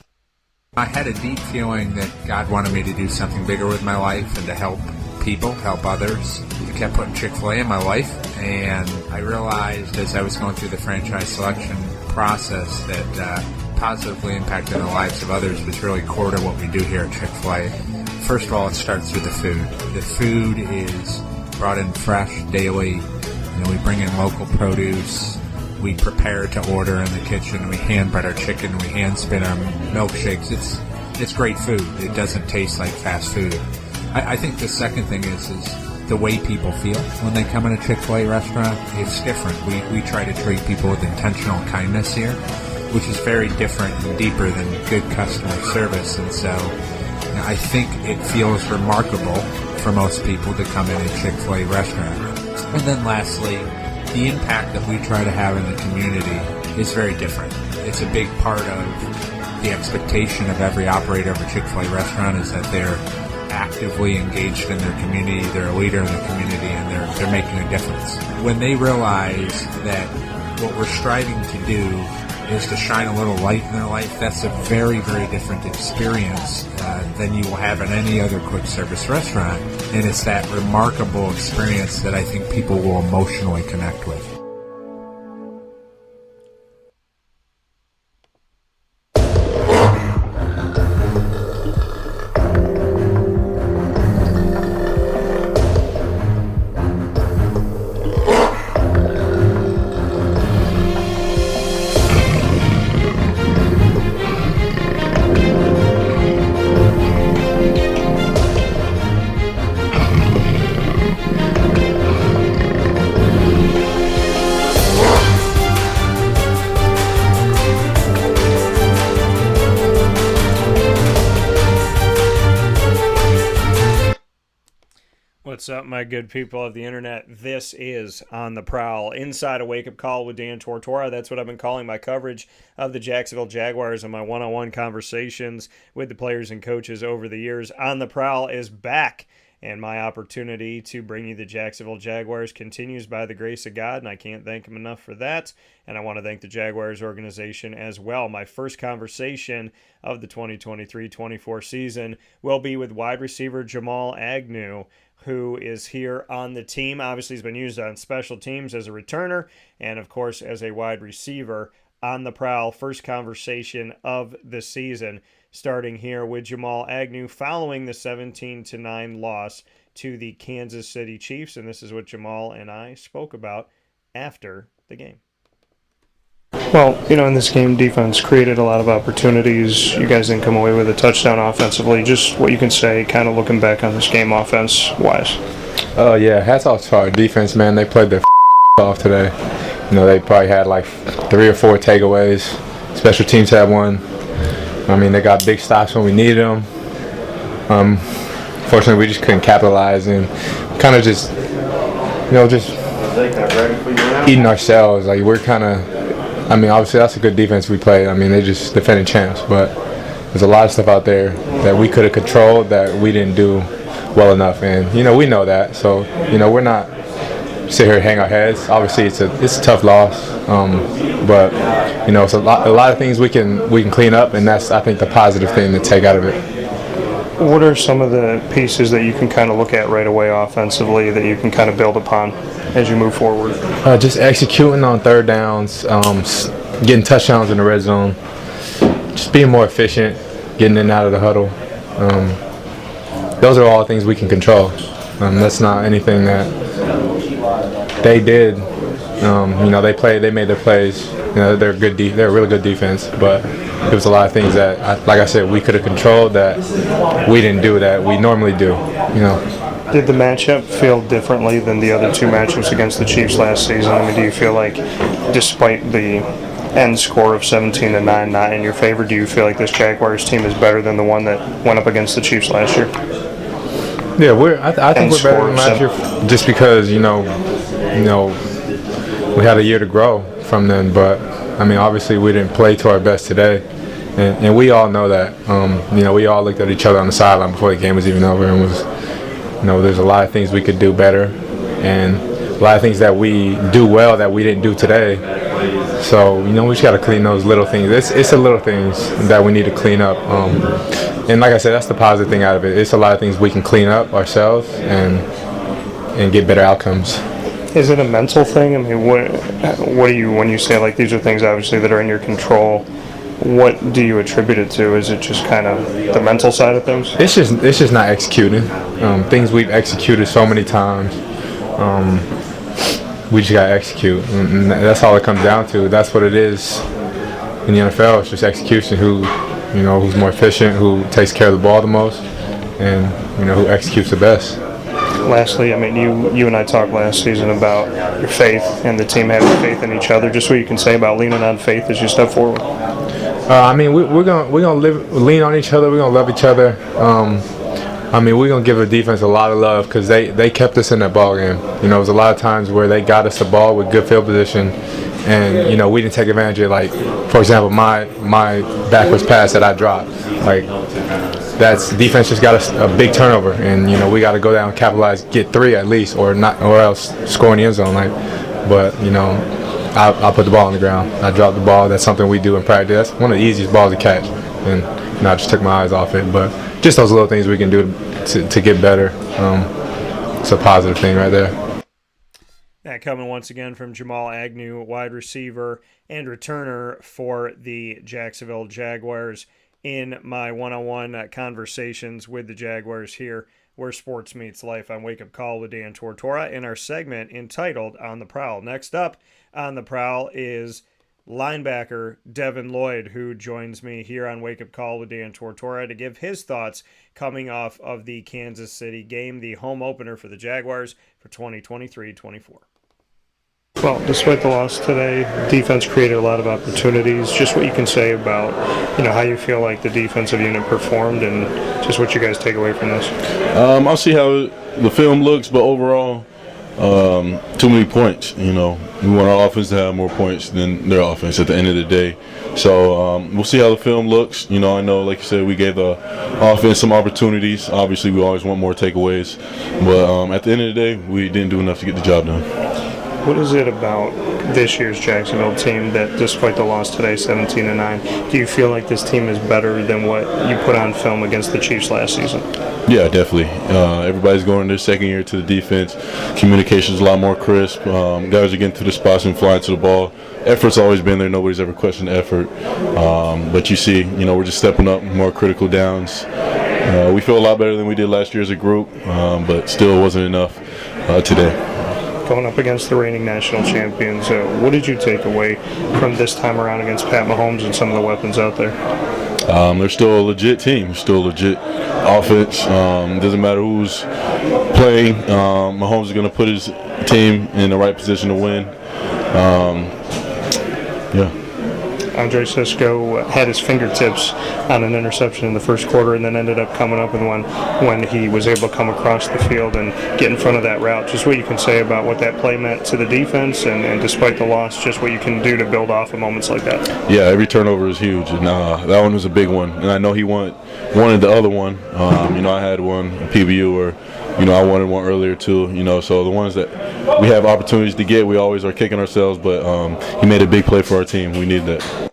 I had a deep feeling that God wanted me to do something bigger with my life and to help people, help others. I kept putting Chick-fil-A in my life, and I realized as I was going through the franchise selection process that positively impacting the lives of others was really core to what we do here at Chick-fil-A. First of all, it starts with the food. The food is brought in fresh daily. We bring in local produce. We prepare to order in the kitchen. We hand bread our chicken. We hand spin our milkshakes. It's great food. It doesn't taste like fast food. I think the second thing is the way people feel when they come in a Chick-fil-A restaurant. It's different. We try to treat people with intentional kindness here, which is very different and deeper than good customer service. And so I think it feels remarkable for most people to come in a Chick-fil-A restaurant. And then lastly, the impact that we try to have in the community is very different. It's a big part of the expectation of every operator of a Chick-fil-A restaurant is that they're actively engaged in their community, they're a leader in the community, and they're making a difference. When they realize that what we're striving to do is to shine a little light in their life, that's a very, very different experience than you will have in any other quick service restaurant. And it's that remarkable experience that I think people will emotionally connect with. What's up, my good people of the internet? This is On the Prowl, inside a wake-up call with Dan Tortora. That's what I've been calling my coverage of the Jacksonville Jaguars and my one-on-one conversations with the players and coaches over the years. On the Prowl is back, and my opportunity to bring you the Jacksonville Jaguars continues by the grace of God, and I can't thank him enough for that. And I want to thank the Jaguars organization as well. My first conversation of the 2023-24 season will be with wide receiver Jamal Agnew, who is here on the team. Obviously, he's been used on special teams as a returner and, of course, as a wide receiver. On the Prowl, first conversation of the season, starting here with Jamal Agnew following the 17-9 loss to the Kansas City Chiefs. And this is what Jamal and I spoke about after the game. Well, in this game, defense created a lot of opportunities. You guys didn't come away with a touchdown offensively. Just what you can say, kind of looking back on this game offense-wise. Yeah, hats off to our defense, man. They played their off today. They probably had like 3 or 4 takeaways. Special teams had one. I mean, they got big stops when we needed them. Fortunately, we just couldn't capitalize and kind of just eating ourselves. Like, we're kind of... I mean, obviously, that's a good defense we played. I mean, they just defended champs. But there's a lot of stuff out there that we could have controlled that we didn't do well enough. And, we know that. So, we're not sit here and hang our heads. Obviously, it's a tough loss. But, it's a lot of things we can clean up. And that's, I think, the positive thing to take out of it. What are some of the pieces that you can kind of look at right away offensively that you can kind of build upon as you move forward? Just executing on third downs, getting touchdowns in the red zone, just being more efficient, getting in and out of the huddle. Those are all things we can control. That's not anything that they did. They made their plays. They're good. They're a really good defense, but there was a lot of things that, like I said, we could have controlled that we didn't do that we normally do. Did the matchup feel differently than the other 2 matchups against the Chiefs last season? I mean, do you feel like, despite the end score of 17-9 not in your favor, do you feel like this Jaguars team is better than the one that went up against the Chiefs last year? Yeah, I think we're better than last year, just because we had a year to grow from then. But I mean, obviously, we didn't play to our best today, and we all know that. We all looked at each other on the sideline before the game was even over, and was. There's a lot of things we could do better, and a lot of things that we do well that we didn't do today. So, we just got to clean those little things. It's the little things that we need to clean up. and like I said, that's the positive thing out of it. It's a lot of things we can clean up ourselves and get better outcomes. Is it a mental thing? I mean, what do you, when you say like these are things obviously that are in your control, what do you attribute it to? Is it just kind of the mental side of things? It's just not executing. Things we've executed so many times. We just gotta execute, and that's all it comes down to. That's what it is in the NFL. It's just execution. Who's more efficient, who takes care of the ball the most, and who executes the best. Lastly, I mean, you and I talked last season about your faith and the team having faith in each other. Just what you can say about leaning on faith as you step forward. We're gonna lean on each other. We're gonna love each other. We're gonna give the defense a lot of love because they kept us in that ball game. It was a lot of times where they got us the ball with good field position, and we didn't take advantage of it. Like, for example, my backwards pass that I dropped. Like, that's defense just got us a big turnover, and we got to go down, capitalize, get 3 at least, or else score in the end zone. I put the ball on the ground. I dropped the ball. That's something we do in practice. That's one of the easiest balls to catch, and I just took my eyes off it. But just those little things we can do to get better. It's a positive thing right there. That coming once again from Jamal Agnew, wide receiver and returner for the Jacksonville Jaguars, in my one-on-one conversations with the Jaguars here, where sports meets life on Wake Up Call with Dan Tortora, in our segment entitled On the Prowl. Next up on the Prowl is linebacker Devin Lloyd, who joins me here on Wake Up Call with Dan Tortora to give his thoughts coming off of the Kansas City game, the home opener for the Jaguars for 2023-24. Well, despite the loss today, defense created a lot of opportunities. Just what you can say about, how you feel like the defensive unit performed and just what you guys take away from this. I'll see how the film looks, but overall, too many points. We want our offense to have more points than their offense at the end of the day. So we'll see how the film looks. I know, like you said, we gave the offense some opportunities. Obviously, we always want more takeaways. But at the end of the day, we didn't do enough to get the job done. What is it about this year's Jacksonville team that, despite the loss today, 17-9, do you feel like this team is better than what you put on film against the Chiefs last season? Yeah, definitely. Everybody's going their second year to the defense. Communication's a lot more crisp. Guys are getting to the spots and flying to the ball. Effort's always been there. Nobody's ever questioned effort. But you see, we're just stepping up more critical downs. We feel a lot better than we did last year as a group, but still wasn't enough today. Going up against the reigning national champions, what did you take away from this time around against Pat Mahomes and some of the weapons out there? They're still a legit team, still a legit offense. Doesn't matter who's playing. Mahomes is going to put his team in the right position to win. Andre Cisco had his fingertips on an interception in the first quarter and then ended up coming up with one when he was able to come across the field and get in front of that route. Just what you can say about what that play meant to the defense and despite the loss, just what you can do to build off of moments like that. Yeah, every turnover is huge, and that one was a big one. And I know he wanted the other one. I had one, a PBU, or I wanted one earlier too. So the ones that we have opportunities to get, we always are kicking ourselves. But he made a big play for our team. We need that.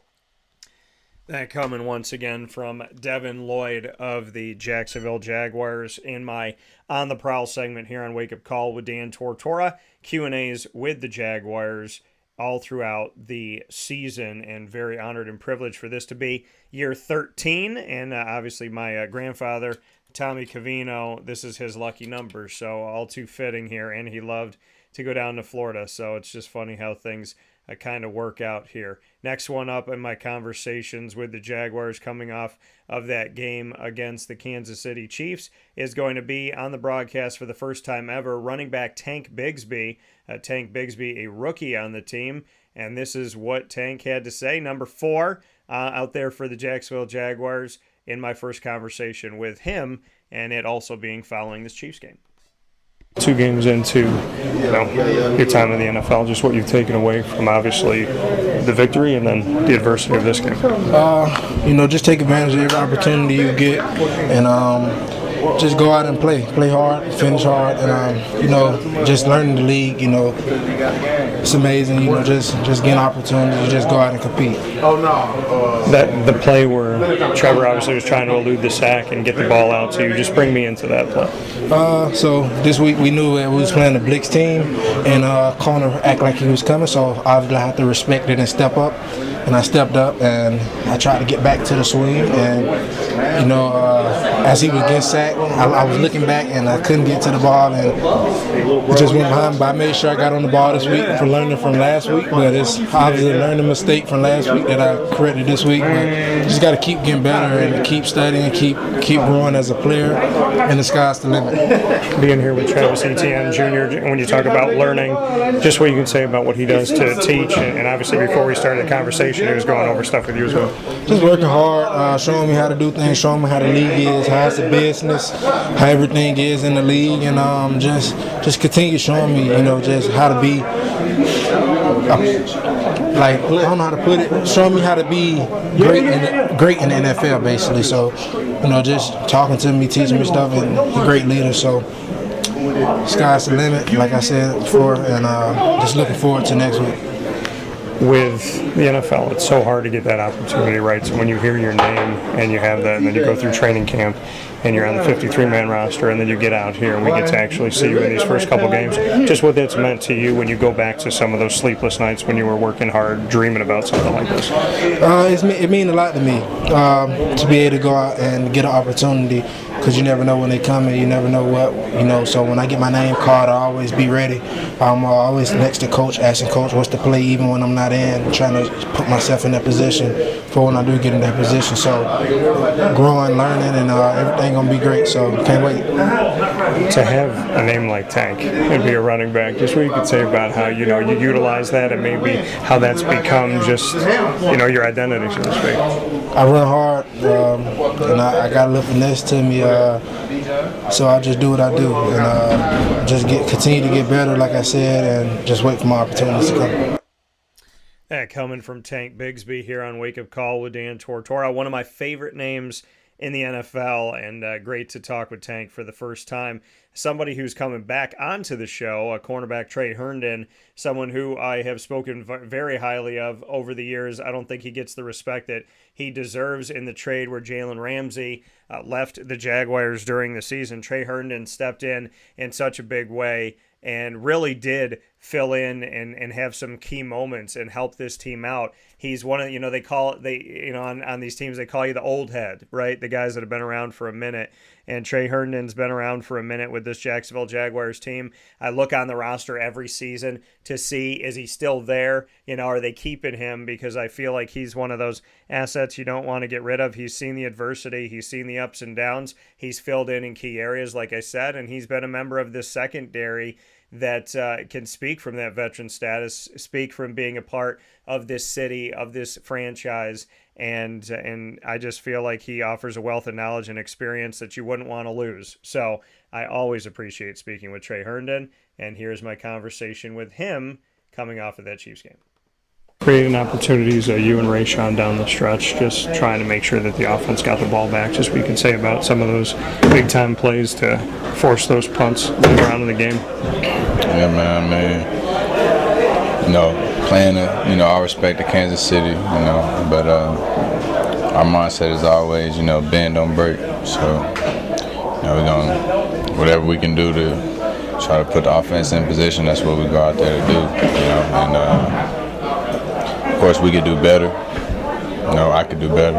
That coming once again from Devin Lloyd of the Jacksonville Jaguars in my On the Prowl segment here on Wake Up Call with Dan Tortora. Q&As with the Jaguars all throughout the season, and very honored and privileged for this to be year 13. And obviously my grandfather, Tommy Cavino, this is his lucky number, so all too fitting here. And he loved to go down to Florida, so it's just funny how things kind of work out here. Next one up in my conversations with the Jaguars coming off of that game against the Kansas City Chiefs is going to be on the broadcast for the first time ever, running back Tank Bigsby. Tank Bigsby, a rookie on the team, and this is what Tank had to say. Number 4 out there for the Jacksonville Jaguars in my first conversation with him, and it also being following this Chiefs game. 2 games into your time in the NFL, just what you've taken away from obviously the victory and then the adversity of this game. Just take advantage of every opportunity you get, and just go out and play hard, finish hard, and you know, just learning the league. You know, it's amazing. You know, just getting opportunities to just go out and compete. That the play where Trevor obviously was trying to elude the sack and get the ball out to you. Just bring me into that play. So this week we knew that we was playing a blitz team, and corner act like he was coming. So obviously I had to respect it and step up. And I stepped up and I tried to get back to the swing. And you know, as he was getting sacked, I was looking back and I couldn't get to the ball, and it just went behind. But I made sure I got on the ball this week for learning from last week. But it's obviously a learning mistake from last week that I corrected this week. But just got to keep getting better and keep studying, keep growing as a player, and the sky's the limit. Being here with Travis Etienne Jr., when you talk about learning, just what you can say about what he does to teach, and obviously before we started the conversation, he was going over stuff with you as well. Just working hard, showing me how to do things, showing me how the league is, how it's a business, how everything is in the league, and just continue showing me, you know, just how to be, like, I don't know how to put it, showing me how to be great in the NFL, basically. So, you know, just talking to me, teaching me stuff, and a great leader. So, sky's the limit, like I said before, and just looking forward to next week. With the NFL, it's so hard to get that opportunity, right? So when you hear your name and you have that, and then you go through training camp and you're on the 53-man roster, and then you get out here and we get to actually see you in these first couple games, just what that's meant to you when you go back to some of those sleepless nights when you were working hard, dreaming about something like this. It means a lot to me to be able to go out and get an opportunity, because you never know when they come and you never know what, you know. So when I get my name called, I always be ready. I'm always next to coach, asking coach what's the play, even when I'm not in, trying to put myself in that position for when I do get in that position. So growing, learning, and everything gonna be great. So can't wait. To have a name like Tank and be a running back, just what you could say about how, you know, you utilize that and maybe how that's become just, you know, your identity, so to speak. I run hard, and I got a little finesse to me, so I just do what I do, and just continue to get better, like I said, and just wait for my opportunities to come. That coming from Tank Bigsby here on Wake Up Call with Dan Tortora, one of my favorite names in the NFL, and great to talk with Tank for the first time. Somebody who's coming back onto the show, a cornerback, Trey Herndon, someone who I have spoken very highly of over the years. I don't think he gets the respect that he deserves in the trade where Jalen Ramsey left the Jaguars during the season. Trey Herndon stepped in such a big way and really did fill in and have some key moments and help this team out. He's one of, you know, on these teams, they call you the old head, right? The guys that have been around for a minute. And Trey Herndon's been around for a minute with this Jacksonville Jaguars team. I look on the roster every season to see, is he still there? You know, are they keeping him? Because I feel like he's one of those assets you don't want to get rid of. He's seen the adversity. He's seen the ups and downs. He's filled in key areas, like I said, and he's been a member of this secondary that can speak from that veteran status, speak from being a part of this city, of this franchise, and I just feel like he offers a wealth of knowledge and experience that you wouldn't want to lose. So I always appreciate speaking with Trey Herndon, and here's my conversation with him coming off of that Chiefs game. Creating opportunities, you and Rayshon down the stretch, just trying to make sure that the offense got the ball back. Just what you can say about some of those big-time plays to force those punts later on in the game. Yeah, man. You know, playing, I respect the Kansas City, but our mindset is always, bend, don't break. So, we're going to, whatever we can do to try to put the offense in position, that's what we go out there to do, and of course, we could do better. I could do better.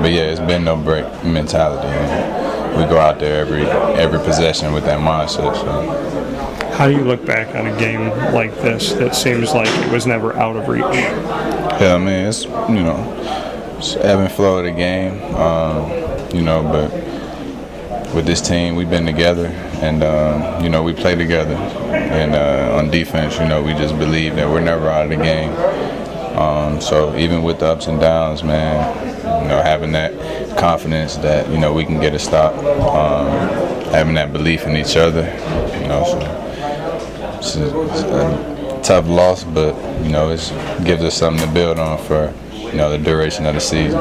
But yeah, it's been no break mentality. We go out there every possession with that mindset. So. How do you look back on a game like this that seems like it was never out of reach? Yeah, man, it's it's ebb and flow of the game. But with this team, we've been together, and we play together. And on defense, we just believe that we're never out of the game. So even with the ups and downs, man, having that confidence that we can get a stop, having that belief in each other, so it's a tough loss, but it gives us something to build on for the duration of the season.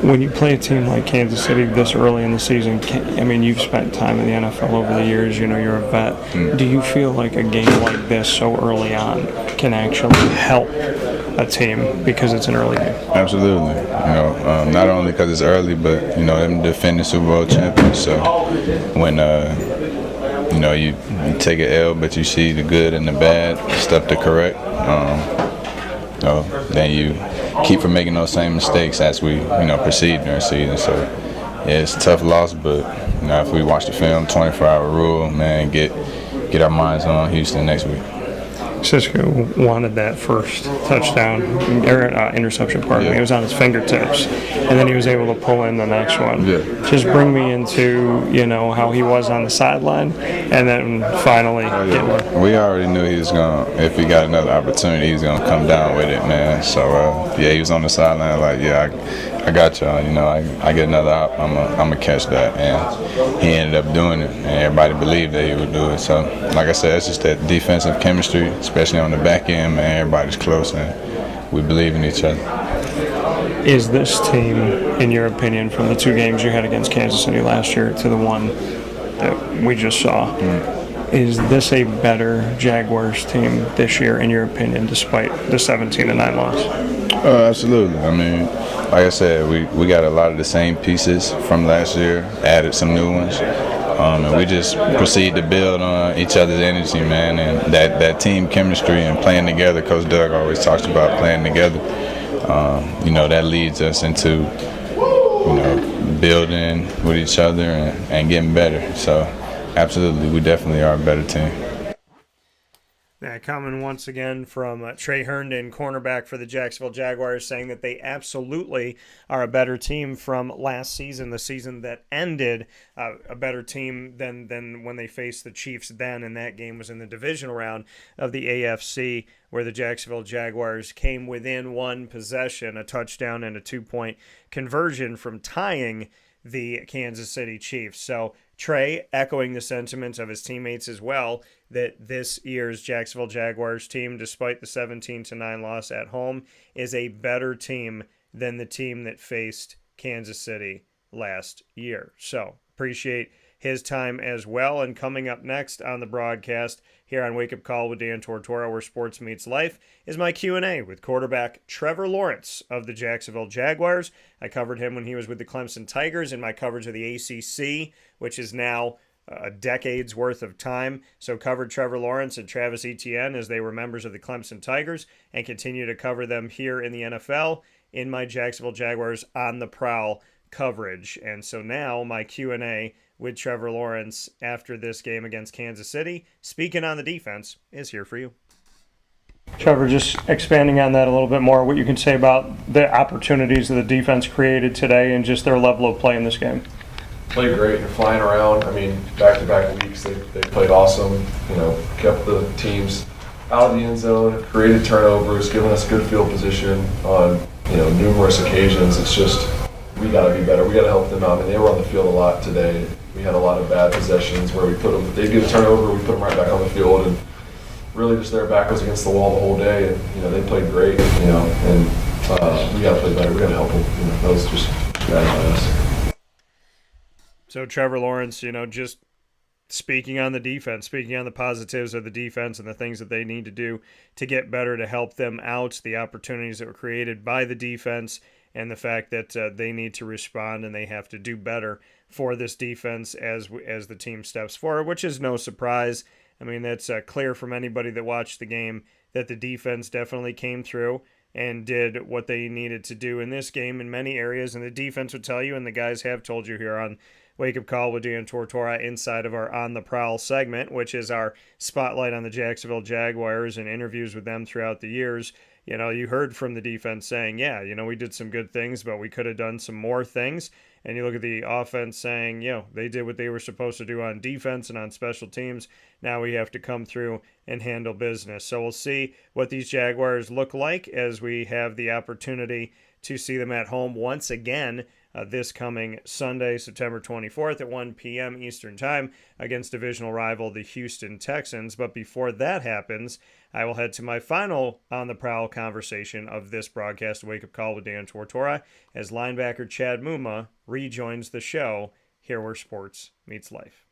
When you play a team like Kansas City this early in the season, I mean, you've spent time in the NFL over the years, you know, you're a vet. Do you feel like a game like this so early on can actually help a team because it's an early game? Absolutely. You know, not only because it's early, but, you know, them defending Super Bowl champions. So when, you know, you take an L, but you see the good and the bad, stuff to correct, you know, then you keep from making those same mistakes as we, you know, proceed during the season. So, yeah, it's a tough loss, but, you know, if we watch the film, 24-hour rule, man, get our minds on Houston next week. Cisco wanted that first touchdown, or interception, pardon me. It was on his fingertips, and then he was able to pull in the next one. Yeah. Just bring me into, you know, how he was on the sideline, and then finally get one. We already knew he was going to, if he got another opportunity, he was going to come down with it, man. So, yeah, he was on the sideline like, yeah, I got y'all. You know, I get another op, I'm going to catch that. And he ended up doing it, and everybody believed that he would do it. So, like I said, it's just that defensive chemistry, especially on the back end, man. Everybody's close, and we believe in each other. Is this team, in your opinion, from the two games you had against Kansas City last year to the one that we just saw, is this a better Jaguars team this year, in your opinion, despite the 17-9 loss? Absolutely. I mean, like I said, we got a lot of the same pieces from last year, added some new ones. And we just proceed to build on each other's energy, man, and that team chemistry and playing together. Coach Doug always talks about playing together. You know, that leads us into, you know, building with each other and getting better. So, absolutely, we definitely are a better team. That coming once again from Trey Herndon, cornerback for the Jacksonville Jaguars, saying that they absolutely are a better team from last season, the season that ended, a better team than when they faced the Chiefs then, and that game was in the divisional round of the AFC, where the Jacksonville Jaguars came within one possession, a touchdown and a 2-point conversion from tying the Kansas City Chiefs. So Trey echoing the sentiments of his teammates as well, that this year's Jacksonville Jaguars team, despite the 17-9 loss at home, is a better team than the team that faced Kansas City last year. So appreciate his time as well. And coming up next on the broadcast here on Wake Up Call with Dan Tortora, where sports meets life, is my Q&A with quarterback Trevor Lawrence of the Jacksonville Jaguars. I covered him when he was with the Clemson Tigers in my coverage of the ACC, which is now a decade's worth of time. So covered Trevor Lawrence and Travis Etienne as they were members of the Clemson Tigers, and continue to cover them here in the NFL in my Jacksonville Jaguars on the Prowl coverage. And so now my Q&A with Trevor Lawrence after this game against Kansas City, speaking on the defense, is here for you. Trevor, just expanding on that a little bit more, what you can say about the opportunities that the defense created today and just their level of play in this game. Played great. They're flying around. I mean, back-to-back weeks, they played awesome. You know, kept the teams out of the end zone, created turnovers, given us good field position on, you know, numerous occasions. It's just, we got to be better. We got to help them out. I mean, they were on the field a lot today. We had a lot of bad possessions where we put them, they get a turnover, we put them right back on the field, and really just their back was against the wall the whole day. And, you know, they played great, you know, and we got to play better. We got to help them. You know, that was just bad by us. So Trevor Lawrence, you know, just speaking on the defense, speaking on the positives of the defense and the things that they need to do to get better to help them out, the opportunities that were created by the defense, and the fact that they need to respond and they have to do better for this defense as the team steps forward, which is no surprise. I mean, that's clear from anybody that watched the game that the defense definitely came through and did what they needed to do in this game in many areas. And the defense would tell you, and the guys have told you here on Wake Up Call with Dan Tortora inside of our On the Prowl segment, which is our spotlight on the Jacksonville Jaguars and interviews with them throughout the years. You know, you heard from the defense saying, yeah, you know, we did some good things, but we could have done some more things. And you look at the offense saying, you know, they did what they were supposed to do on defense and on special teams. Now we have to come through and handle business. So we'll see what these Jaguars look like as we have the opportunity to see them at home once again this coming Sunday, September 24th at 1 p.m. Eastern Time against divisional rival the Houston Texans. But before that happens, I will head to my final On the Prowl conversation of this broadcast, Wake Up Call with Dan Tortora, as linebacker Chad Muma rejoins the show here where sports meets life.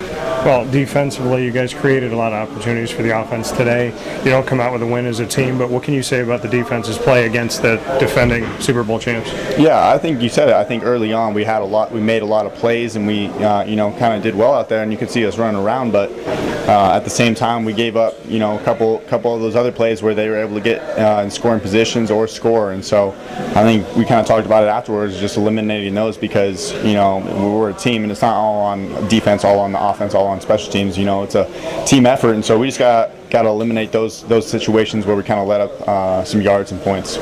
Well, defensively, you guys created a lot of opportunities for the offense today. You don't come out with a win as a team, but what can you say about the defense's play against the defending Super Bowl champs? Yeah, I think you said it. I think early on we made a lot of plays, and we kind of did well out there, and you could see us running around. But at the same time, we gave up a couple of those other plays where they were able to get in scoring positions or score. And so I think we kind of talked about it afterwards, just eliminating those because we're a team, and it's not all on defense, all on the offense, all on special teams. It's a team effort, and so we just got to eliminate those situations where we kind of let up some yards and points.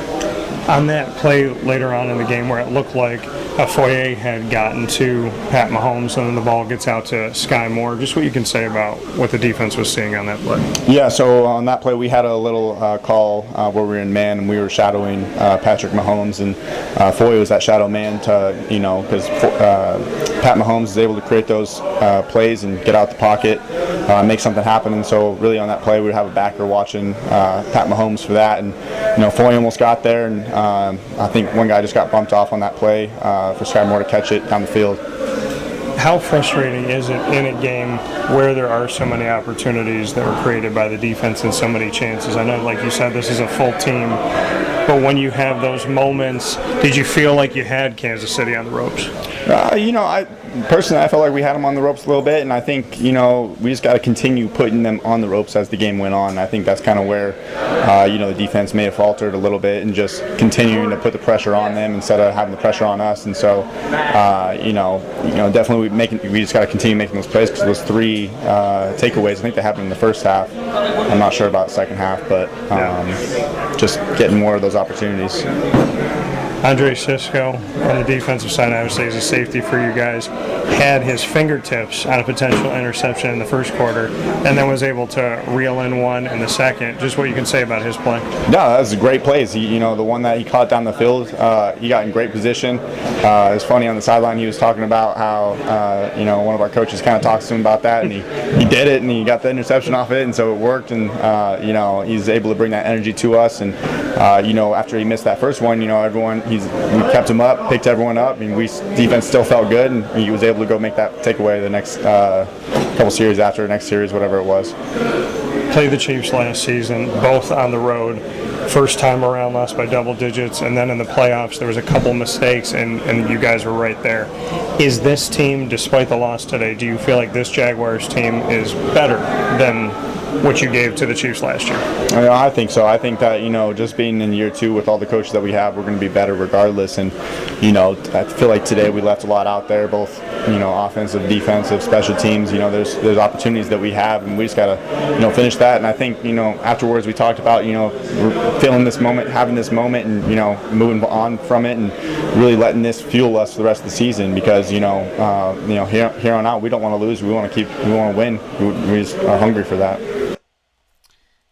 On that play later on in the game where it looked like a Foye had gotten to Pat Mahomes and then the ball gets out to Sky Moore, just what you can say about what the defense was seeing on that play. Yeah, so on that play we had a little call where we were in man and we were shadowing Patrick Mahomes, and Foye was that shadow man to, because Pat Mahomes is able to create those plays and get out the pocket, make something happen. And so really on that play we would have a backer watching Pat Mahomes for that, and Foye almost got there, and I think one guy just got bumped off on that play for Sky Moore to catch it down the field. How frustrating is it in a game where there are so many opportunities that were created by the defense and so many chances? I know, like you said, this is a full team, but when you have those moments, did you feel like you had Kansas City on the ropes? I felt like we had them on the ropes a little bit, and I think, we just got to continue putting them on the ropes as the game went on. I think that's kind of where, the defense may have faltered a little bit, and just continuing to put the pressure on them instead of having the pressure on us. And so, definitely we just got to continue making those plays, because those three takeaways, I think they happened in the first half. I'm not sure about the second half, but just getting more of those opportunities. Andre Sisco on the defensive side, obviously, as a safety for you guys, had his fingertips on a potential interception in the first quarter and then was able to reel in one in the second. Just what you can say about his play. No, that was great plays. The one that he caught down the field, he got in great position. It was funny on the sideline, he was talking about how, one of our coaches kind of talks to him about that, and he did it, and he got the interception off it, and so it worked, and, he's able to bring that energy to us. And, after he missed that first one, we kept him up, picked everyone up, and defense still felt good, and he was able to go make that takeaway the next couple series after, next series, whatever it was. Played the Chiefs last season, both on the road. First time around, lost by double digits, and then in the playoffs there was a couple mistakes, and you guys were right there. Is this team, despite the loss today, do you feel like this Jaguars team is better than what you gave to the Chiefs last year? I think so. I think that, just being in year two with all the coaches that we have, we're going to be better regardless. And, I feel like today we left a lot out there, both, offensive, defensive, special teams. There's opportunities that we have, and we just got to, finish that. And I think, afterwards we talked about, we're feeling this moment, having this moment, and, moving on from it and really letting this fuel us for the rest of the season, because, here on out, we don't want to lose. We want to win. We just are hungry for that.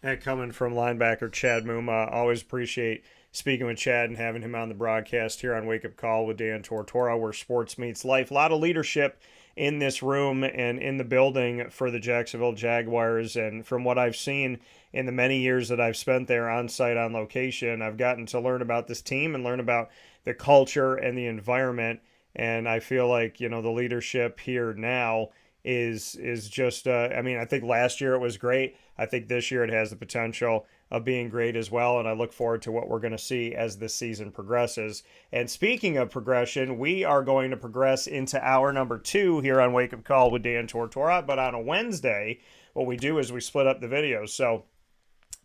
That coming from linebacker Chad Muma. Always appreciate speaking with Chad and having him on the broadcast here on Wake Up Call with Dan Tortora, where sports meets life. A lot of leadership in this room and in the building for the Jacksonville Jaguars. And from what I've seen in the many years that I've spent there on site, on location, I've gotten to learn about this team and learn about the culture and the environment. And I feel like, the leadership here now is just, I think last year it was great. I think this year it has the potential of being great as well, and I look forward to what we're going to see as this season progresses. And speaking of progression, we are going to progress into hour number 2 here on Wake Up Call with Dan Tortora, but on a Wednesday, what we do is we split up the videos. So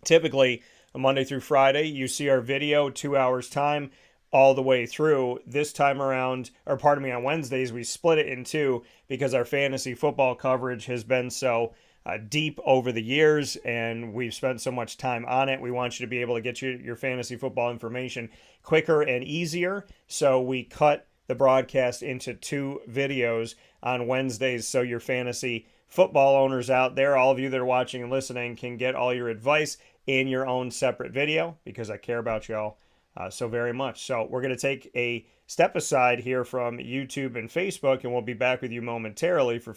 typically, Monday through Friday, you see our video 2 hours time all the way through. This time around, on Wednesdays, we split it in two because our fantasy football coverage has been so deep over the years, and we've spent so much time on it. We want you to be able to get your fantasy football information quicker and easier. So we cut the broadcast into 2 videos on Wednesdays, so your fantasy football owners out there, all of you that are watching and listening, can get all your advice in your own separate video, because I care about y'all so very much. So we're going to take a step aside here from YouTube and Facebook, and we'll be back with you momentarily for